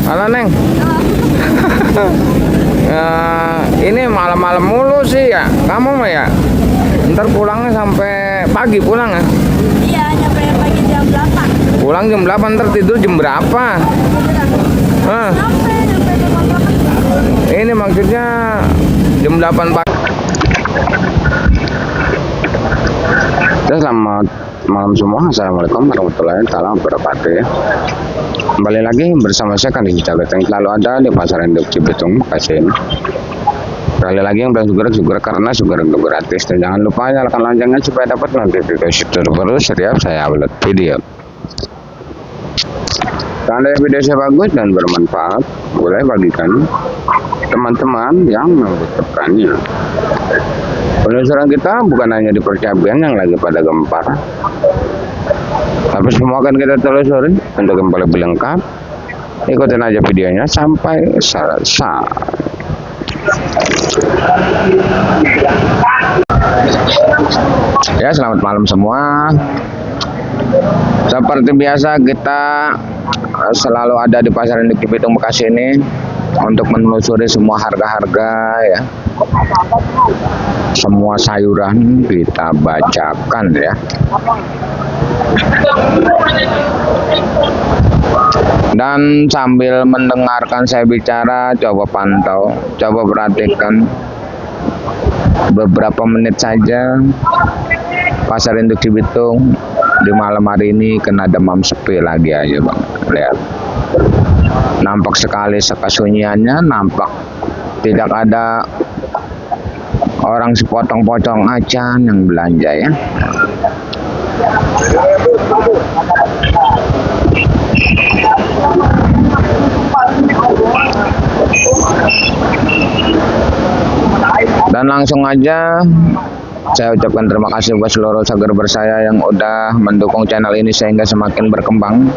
Halo Neng. Ini malam-malam mulu sih ya. Kamu mah ya? Ntar pulangnya sampai pagi pulang ya? Iya, nyampe pagi jam 8. Pulang jam 8, ntar tidur jam berapa? Sampai jam 8. Ini maksudnya jam 8 pagi. Selamat malam semua. Assalamualaikum warahmatullahi wabarakatuh ya. Kembali lagi bersama saya Kandi Jagat yang selalu ada di Pasar Induk Cibitung, Bekasi ini. Kali lagi yang belum syukur karena syukur itu gratis. Dan jangan lupa nyalakan loncengnya supaya dapat notifikasi terbaru setiap saya upload video. Kalau video saya bagus dan bermanfaat, boleh bagikan teman-teman yang membutuhkannya. Penelusuran kita bukan hanya di Percabuan yang lagi pada gempar, tapi semua akan kita telusuri untuk yang lebih lengkap. Ikutin aja videonya sampai selesai. Ya, selamat malam semua. Seperti biasa kita selalu ada di Pasar Induk Cibitung Bekasi ini untuk menelusuri semua harga-harga ya. Semua sayuran kita bacakan ya. Dan sambil mendengarkan saya bicara, coba pantau, coba perhatikan beberapa menit saja Pasar Induk Cibitung di malam hari ini kena demam sepi lagi aja bang. Lihat, nampak sekali kesunyiannya, nampak tidak ada orang sepotong-potong acan yang belanja ya. Dan langsung aja saya ucapkan terima kasih buat seluruh subscriber saya yang udah mendukung channel ini sehingga semakin berkembang.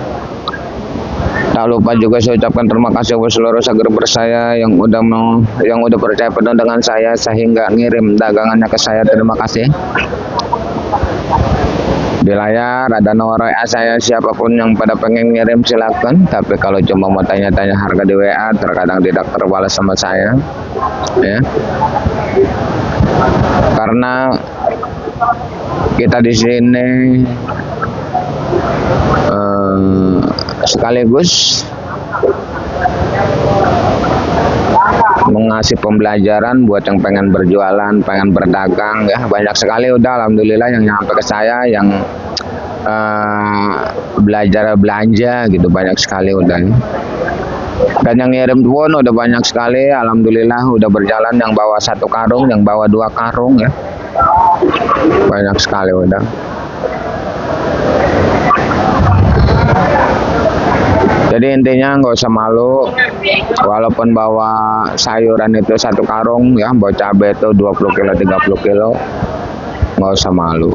Tak lupa juga saya ucapkan terima kasih buat seluruh subscriber saya yang udah percaya penuh dengan saya sehingga ngirim dagangannya ke saya. Terima kasih. Di layar ada nomor WA saya, siapapun yang pada pengen ngirim silakan. Tapi kalau cuma mau tanya-tanya harga di WA terkadang tidak terbalas sama saya ya. Karena kita di sini sekaligus mengasih pembelajaran buat yang pengen berjualan, pengen berdagang ya. Banyak sekali udah alhamdulillah yang nyampe ke saya yang belajar belanja gitu, banyak sekali udah. Dan yang ngirim pun udah banyak sekali, alhamdulillah udah berjalan, yang bawa 1 karung, yang bawa 2 karung ya. Banyak sekali udah. Jadi intinya nggak usah malu, walaupun bawa sayuran itu 1 karung ya, bawa cabai itu 20 kilo, 30 kilo, nggak usah malu.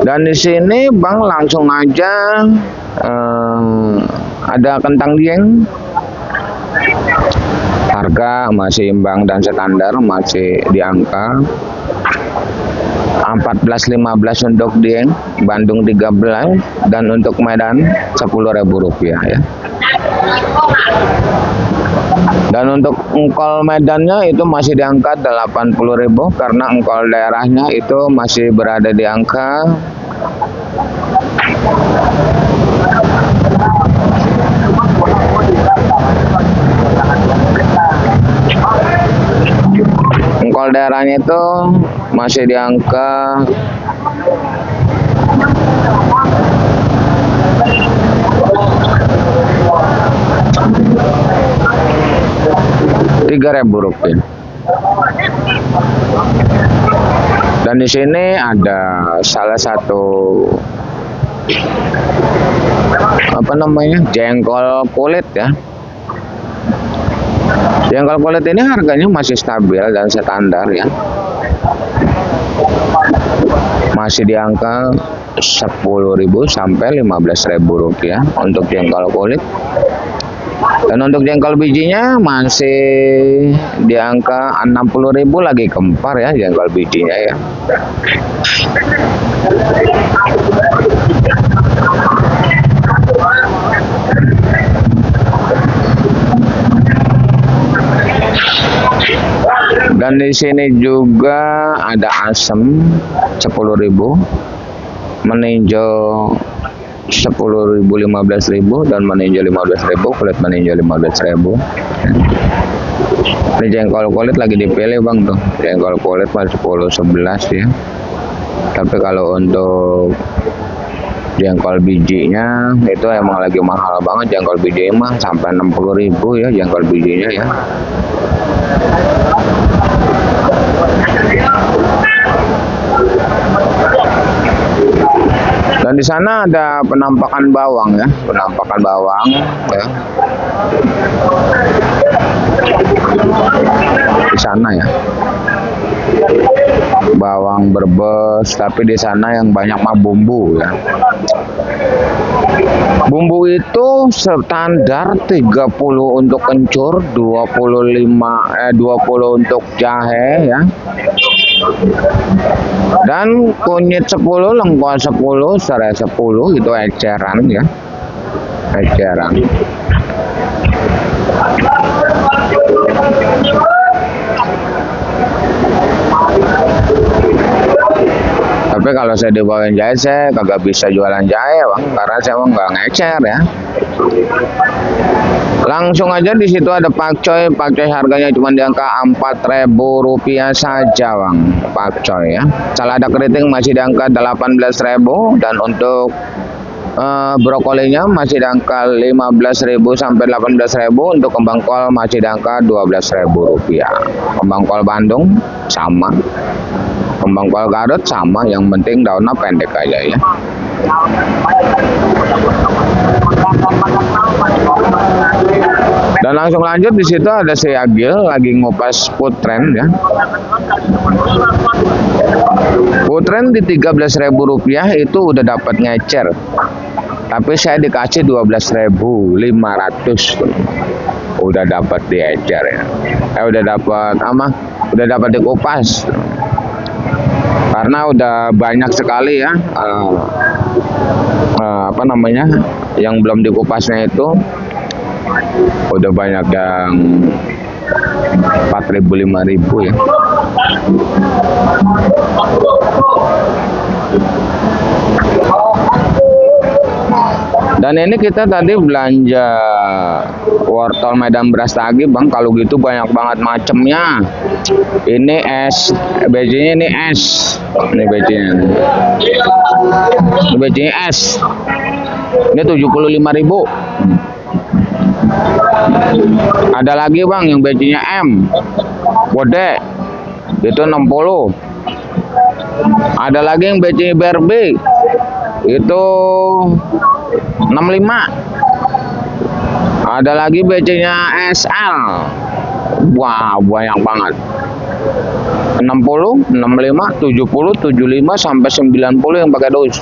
Dan di sini bang langsung aja ada kentang dieng, harga masih imbang dan standar, masih di angka 14.15 untuk dieng, Bandung 13, dan untuk Medan Rp10.000 ya. Dan untuk engkol Medannya itu masih di angka 80.000 karena engkol daerahnya itu masih berada di angka masih di angka 3.000 rupiah. Dan di sini ada salah satu jengkol kulit ya. Jengkol kulit ini harganya masih stabil dan standar ya. Masih di angka 10.000 sampai 15.000 rupiah untuk jengkol kulit. Dan untuk jengkol bijinya masih di angka 60.000, lagi kempar ya jengkol bijinya ya. Dan di sini juga ada asem 10.000, meninjau 10.000, 15.000, dan meninjau 15.000, kulit meninjau 15.000. Ini jengkol kulit lagi dipilih bang tuh, jengkol kulit masih 10-11 ya. Tapi kalau untuk jengkol bijinya itu emang lagi mahal banget, jengkol biji mah sampai 60.000 ya jengkol bijinya ya. Dan di sana ada penampakan bawang ya, penampakan bawang ya. Di sana ya. Bawang Brebes, tapi di sana yang banyak mah bumbu ya. Bumbu itu standar 30 untuk kencur, 20 untuk jahe ya. Dan kunyit 10, lengkuas 10, serai 10 itu eceran ya. Eceran. Tapi kalau saya dibawain jahe, saya kagak bisa jualan jahe bang, karena saya emang nggak ngecer ya. Langsung aja di situ ada pakcoy, pakcoy harganya cuma di angka Rp4.000 saja bang, pakcoy ya. Selada keriting masih di angka 18.000, dan untuk brokolinya masih di angka 15.000 sampai 18.000. Untuk kembang kol masih di angka Rp12.000. Kembang kol Bandung sama, kembang kol Garut sama, yang penting daunnya pendek aja ya. Dan langsung lanjut, di situ ada si Agil lagi ngupas putren ya. Putren di Rp13.000 itu udah dapat ngecer. Tapi saya dikasih 12.500. Udah dapat diecer ya. Udah dapat udah dapat dikupas. Karena udah banyak sekali ya yang belum dikupasnya itu. Udah banyak yang 4.000, 5.000 ya. Dan ini kita tadi belanja wortel Medan Brastagi bang. Kalau gitu banyak banget macemnya. Ini es, bijinya ini es. Ini bijinya. Ini bijinya es. Ini 75.000. Ada lagi bang yang bijinya M, gede, itu 60. Ada lagi yang bijinya BRB, itu 65. Ada lagi bijinya SL, wah banyak banget. 60, 65, 70, 75 sampai 90 yang pakai dus.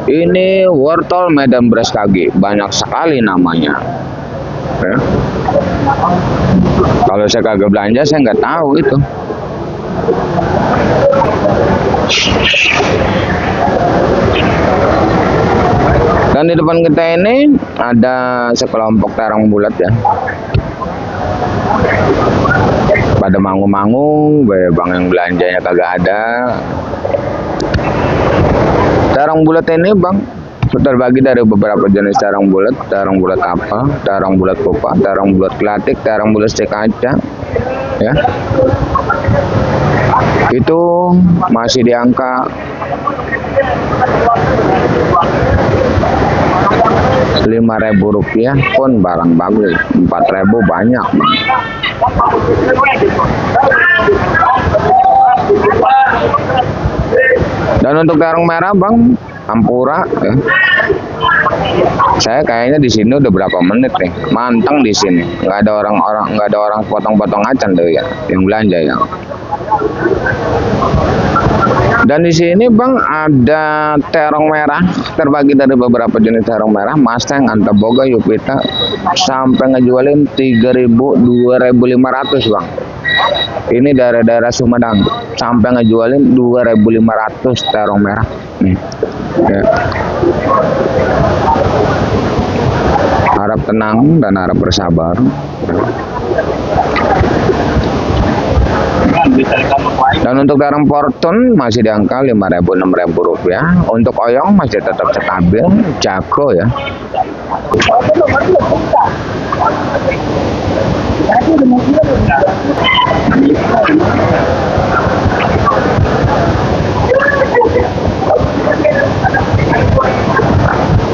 Ini wortel Medan Brastagi, banyak sekali namanya. Ya. Kalau saya kagak belanja, saya nggak tahu itu. Dan di depan kita ini ada sekelompok terong bulat ya. Pada mangu-mangu, bang yang belanjanya kagak ada. Terong bulat ini bang terbagi dari beberapa jenis terong bulat apa, terong bulat kupa, terong bulat kelatik, terong bulat stek kaca, ya. Itu masih di angka Rp5.000 pun barang bagus, 4.000 banyak. Dan untuk terong merah bang, Ampura ya. Saya kayaknya di sini udah berapa menit nih, manteng di sini. Nggak ada orang potong-potong acan tuh ya, yang belanja ya. Dan di sini bang ada terong merah, terbagi dari beberapa jenis terong merah, Mustang, Antaboga, Yupita, sampai ngejualin 3.000, 2.500 bang. Ini daerah-daerah Sumedang, sampai ngejualin 2.500 terong merah nih. Ya. Harap tenang dan harap bersabar. Dan untuk garam Fortune masih di angka 5.000-6.000 rupiah. Untuk oyong masih tetap stabil, jago ya.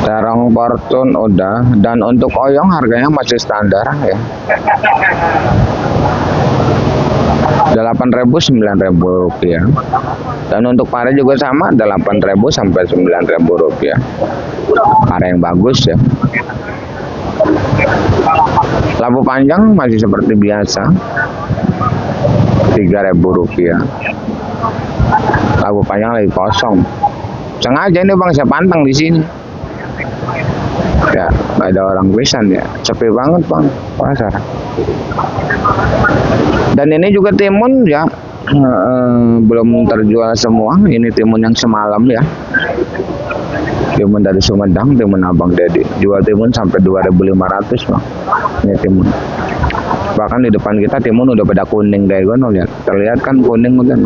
Terong Fortune udah, dan untuk oyong harganya masih standar ya. 8.000-9.000 rupiah. Dan untuk pare juga sama, 8.000 sampai 9.000 rupiah. Pare yang bagus ya. Labu panjang masih seperti biasa, 3.000 rupiah. Labu panjang lagi kosong. Sengaja ini bang saya pantang di sini. Ya, nggak ada orang pisan ya, sepi banget bang pasar. Dan ini juga timun ya, belum terjual semua. Ini timun yang semalam ya, timun dari Sumedang, timun Abang Dedi. Jual timun sampai 2.500 bang. Ini timun. Bahkan di depan kita timun udah pada kuning kayak gue lihat. Terlihat kan kuning udah.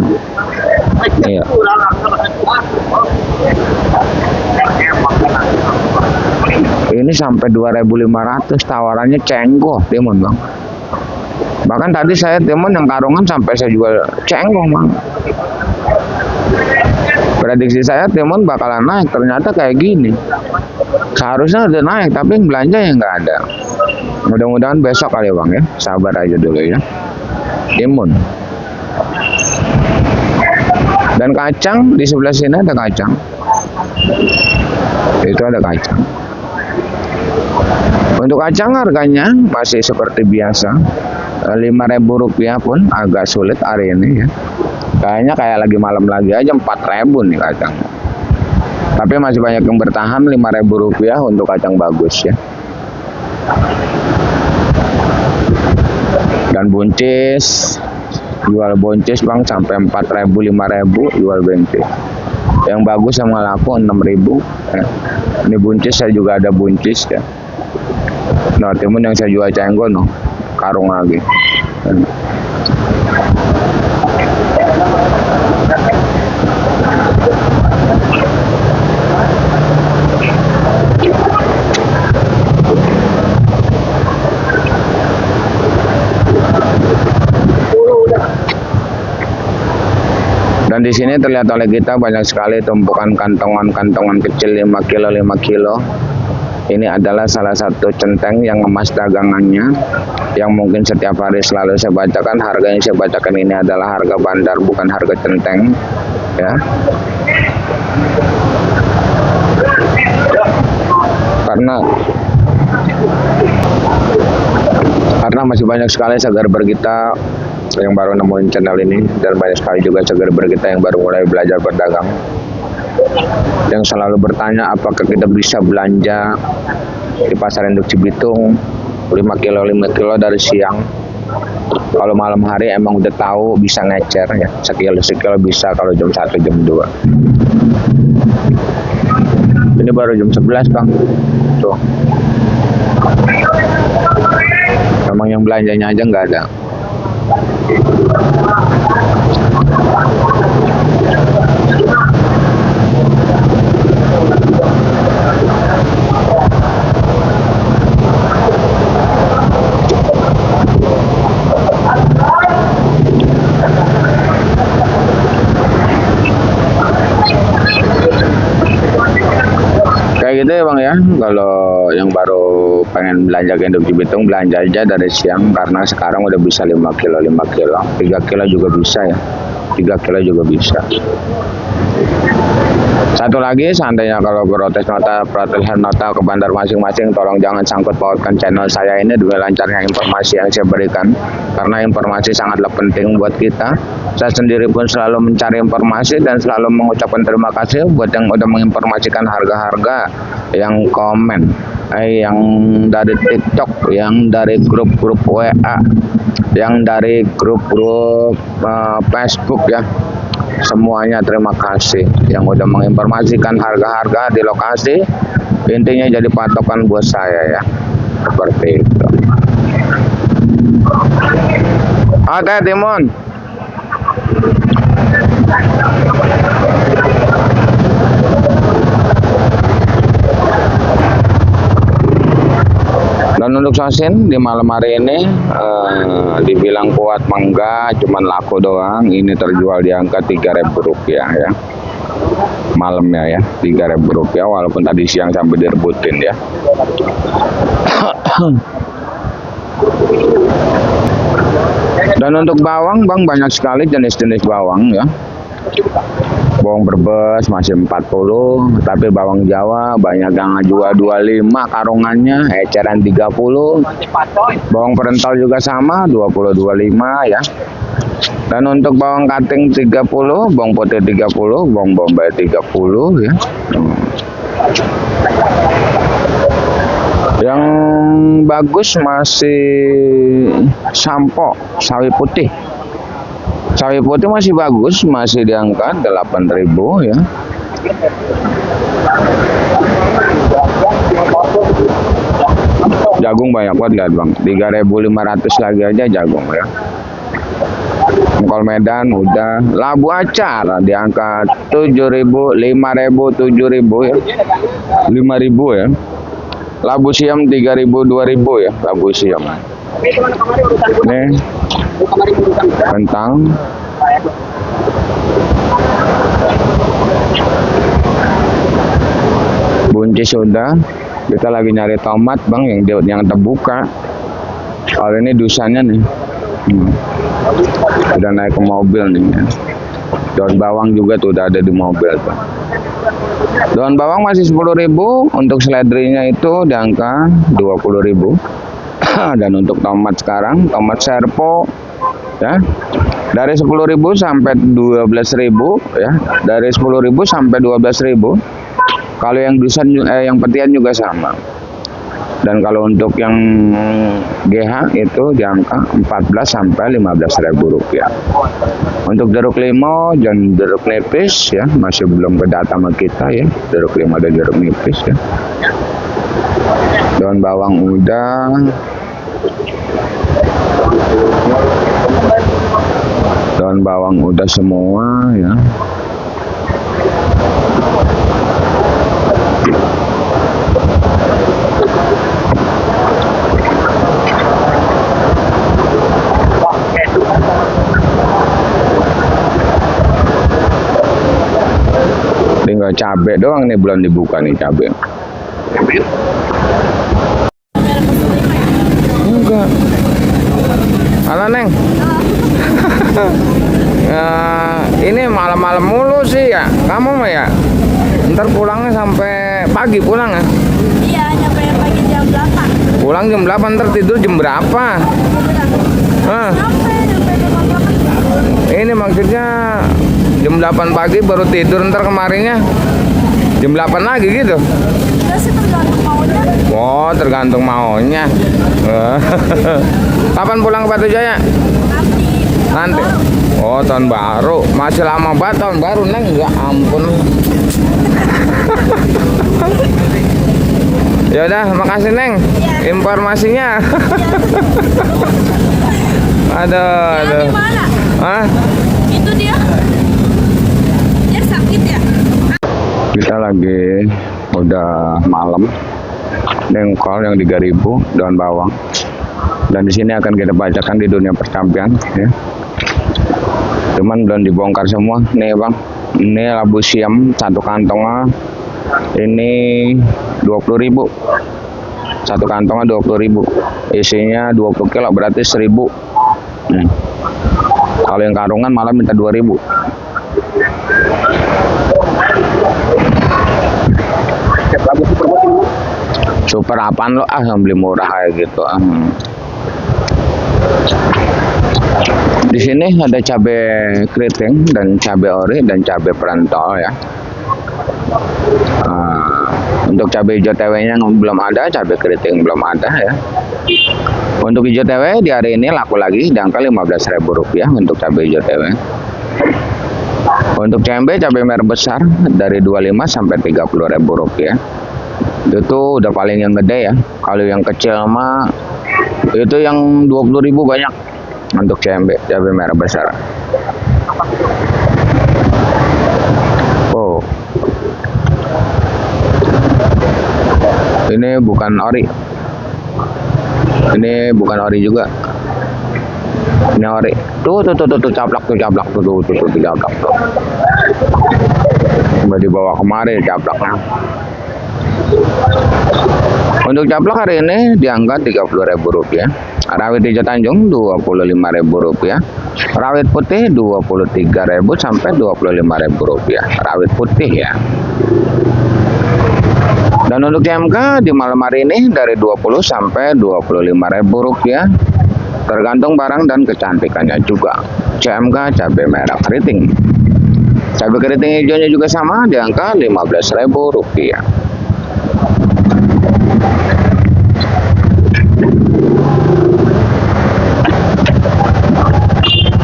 Iya. Ini sampai 2.500, tawarannya cenggoh timun bang. Bahkan tadi saya timun yang karungan sampai saya jual cenggoh bang. Prediksi saya timun bakalan naik, ternyata kayak gini. Seharusnya udah naik, tapi belanja yang nggak ada. Mudah-mudahan besok kali bang ya, sabar aja dulu ya. Timun. Dan kacang di sebelah sini ada kacang. Itu ada kacang. Untuk kacang harganya masih seperti biasa, 5.000 rupiah pun agak sulit hari ini ya. Kayaknya kayak lagi malam lagi aja 4.000 nih kacang. Tapi masih banyak yang bertahan 5.000 rupiah untuk kacang bagus ya. Dan buncis, jual buncis bang sampai 4.000, 5.000 jual buncis. Yang bagus sama laku 6.000 ya. Ini buncis saya juga ada buncis ya. Nah timun yang saya jual cenggoh no, karung lagi. Dan di sini terlihat oleh kita banyak sekali tumpukan kantongan-kantongan kecil 5 kilo 5 kilo. Ini adalah salah satu centeng yang emas dagangannya, yang mungkin setiap hari selalu saya bacakan. Harga yang saya bacakan ini adalah harga bandar, bukan harga centeng ya. Karena masih banyak sekali segar-ber kita yang baru nemuin channel ini, dan banyak sekali juga segar-ber kita yang baru mulai belajar berdagang, yang selalu bertanya apakah kita bisa belanja di pasar induk Cibitung 5 kilo 5 kilo dari siang. Kalau malam hari emang udah tahu bisa ngecer ya, sekilo bisa kalau jam 1 jam 2. Ini baru jam 11 bang tuh. Memang yang belanjanya aja nggak ada. Kayak gitu ya bang ya. Kalau yang baru pengen belanja ke induk Cibitung, belanja aja dari siang, karena sekarang udah bisa 5 kilo 5 kilo, 3 kilo juga bisa ya, 3 kilo juga bisa. Satu lagi, seandainya kalau protes nota ke bandar masing-masing, tolong jangan sangkut pautkan channel saya ini demi lancarnya informasi yang saya berikan, karena informasi sangatlah penting buat kita. Saya sendiri pun selalu mencari informasi dan selalu mengucapkan terima kasih buat yang udah menginformasikan harga-harga, yang komen, yang dari TikTok, yang dari grup-grup WA, yang dari grup-grup Facebook ya. Semuanya terima kasih yang udah menginformasikan harga-harga di lokasi. Intinya jadi patokan buat saya ya, seperti itu. Oke timun, Dan untuk sosin di malam hari ini dibilang kuat mangga, cuman laku doang. Ini terjual di angka Rp3.000 ya. Malamnya ya, Rp3.000 walaupun tadi siang sampai direbutin ya. Dan untuk bawang Bang, banyak sekali jenis-jenis bawang ya. Bawang Brebes masih 40, tapi bawang Jawa banyak yang jual 25 karungannya, eceran 30. Bawang perental juga sama 20-25 ya. Dan untuk bawang kating 30, bawang putih 30, bawang bombay 30 ya. Yang bagus masih sampo sawi putih. Sawi putih masih bagus, masih di angka 8.000 ya. Jagung banyak banget lihat Bang, 3.500 lagi aja jagung ya. Engkol Medan udah, labu acar di angka 7.000, 5.000, 7.000 ya. 5.000 ya. Labu siam 3.000, 2.000 ya, labu siam. Nih, kentang. Buncis sudah. Kita lagi nyari tomat Bang yang terbuka. Kalau ini dusanya nih. Udah naik ke mobil nih ya. Daun bawang juga tuh udah ada di mobil tuh. Daun bawang masih 10.000, untuk seledrinya itu di angka 20.000. Dan untuk tomat sekarang, tomat serpo ya, dari 10.000 sampai 12.000 ya, dari 10.000 sampai 12.000. Kalau yang dusan yang petian juga sama. Dan kalau untuk yang GH itu di angka 14 sampai 15.000 rupiah. Untuk jeruk limau dan jeruk nipis ya, masih belum kedata sama kita ya, jeruk limau dan jeruk nipis ya. Daun bawang udah. Daun bawang udah semua ya. Tinggal cabai doang nih belum dibuka nih cabai. Enggak. Halo Neng. Ini malam-malam mulu sih ya. Kamu mah ya? Ntar pulangnya sampai pagi pulang ya? Iya, nyampe pagi jam 8. Pulang jam 8, ntar tidur jam berapa? Nyampe rumah Bapak. Ini maksudnya jam 8 pagi baru tidur, ntar kemarinnya jam 8 lagi gitu. Udah sih tergantung maunya. Oh, tergantung maunya. Kapan pulang ke Batu Jaya? Nanti. Oh, tahun baru. Masih lama banget tahun baru, Neng. Ya ampun. Ya udah, makasih Neng. Informasinya. Aduh. Di mana? Hah? Itu dia. Dia sakit ya? Kita lagi udah malam. Engkol yang 3.000, daun bawang. Dan di sini akan kita bacakan di dunia percapian ya. Cuman belum dibongkar semua nih Bang. Ini labu siam satu kantongnya ini 20.000. Satu kantongnya 20.000. Isinya 20 kilo berarti 1.000. Kalau yang karungan malah minta 2.000. Super apaan lo yang beli murah kayak gitu Di sini ada cabai keriting dan cabai ori dan cabai perantau ya. Untuk cabai hijau TW-nya belum ada, cabai keriting belum ada ya. Untuk hijau TW di hari ini laku lagi di angka Rp15.000 untuk cabai hijau TW. Untuk cabai merah besar dari 25 sampai Rp30.000. Itu udah paling yang gede ya. Kalau yang kecil mah itu yang 20.000 banyak untuk cabai merah besar. Ini bukan ori. Ini bukan ori juga. Ini ori. Tuh caplak tuh caplak tuh caplak tuh. Coba dibawa kemari caplaknya. Untuk caplak hari ini diangkat Rp30.000. Rawit hijau Tanjung Rp25.000. Rawit putih Rp23.000 sampai Rp25.000. Rawit putih ya. Dan untuk CMK di malam hari ini dari Rp20 sampai Rp25.000. Tergantung barang dan kecantikannya juga. CMK cabai merah keriting. Cabai keriting hijaunya juga sama di angka Rp15.000.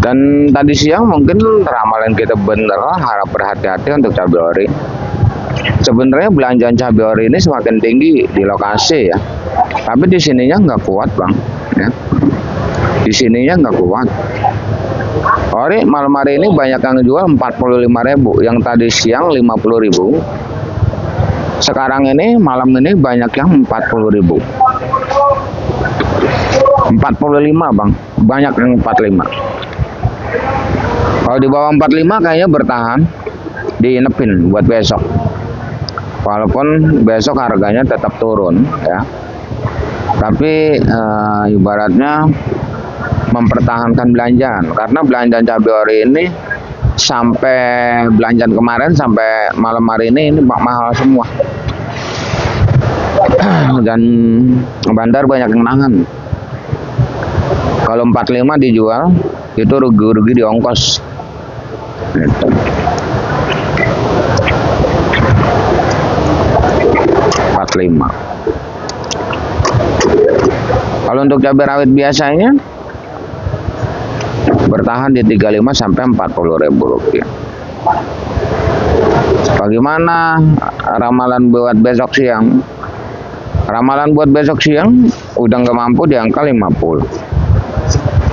Dan tadi siang mungkin ramalan kita bener, harap berhati-hati untuk cabai ori. Sebenarnya belanjaan cabai ori ini semakin tinggi di lokasi ya, tapi di sininya nggak kuat bang. Ya. Di sininya nggak kuat. Ori malam hari ini banyak yang jual Rp45.000, yang tadi siang Rp50.000. Sekarang ini malam ini banyak yang Rp40.000. 45 bang, banyak yang 45. Kalau di bawah 45 kayaknya bertahan, diinepin buat besok. Walaupun besok harganya tetap turun ya. Tapi ibaratnya mempertahankan belanjaan, karena belanjaan cabai ori ini sampai belanjaan kemarin sampai malam hari ini mahal semua. Dan bandar banyak yang nahan. Kalau 45 dijual itu rugi-rugi di ongkos. Gitu. Kalau untuk cabai rawit biasanya bertahan di 35 sampai Rp40.000. Bagaimana ramalan buat besok siang? Ramalan buat besok siang udah nggak mampu di angka 50.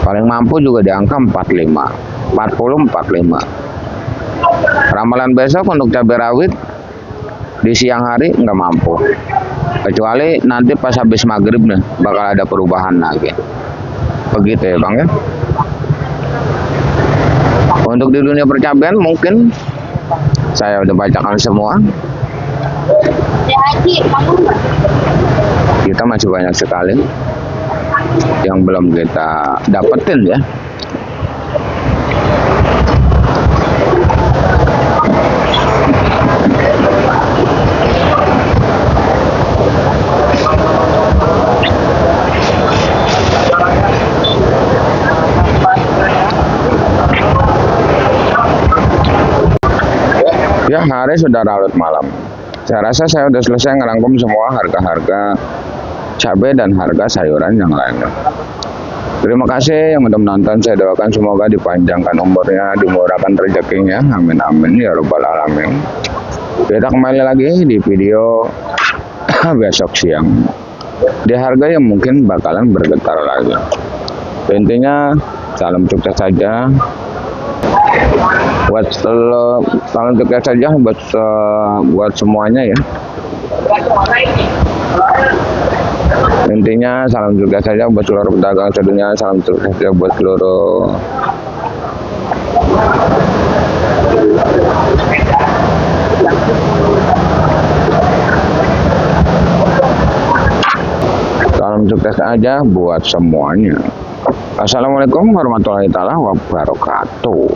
Paling mampu juga di angka 45. 40-45. Ramalan besok untuk cabai rawit di siang hari nggak mampu. Kecuali nanti pas habis maghrib nih bakal ada perubahan lagi. Begitu ya bang ya. Untuk di dunia percabean mungkin saya udah bacakan semua. Kita masih banyak sekali yang belum kita dapetin ya. Ya, hari sudah larut malam. Saya rasa saya sudah selesai ngerangkum semua harga-harga cabai dan harga sayuran yang lainnya. Terima kasih yang sudah menonton. Saya doakan semoga dipanjangkan umurnya, dimurahkan rezekinya. Amin amin ya rabbal alamin. Kita kembali lagi di video besok siang. Di harga yang mungkin bakalan bergetar lagi. Intinya salam sukses saja. Salam sukses saja buat semuanya ya. Intinya salam sukses saja buat seluruh pedagang sedunia, salam sukses saja buat seluruh salam sukses aja buat semuanya. Assalamualaikum warahmatullahi wabarakatuh.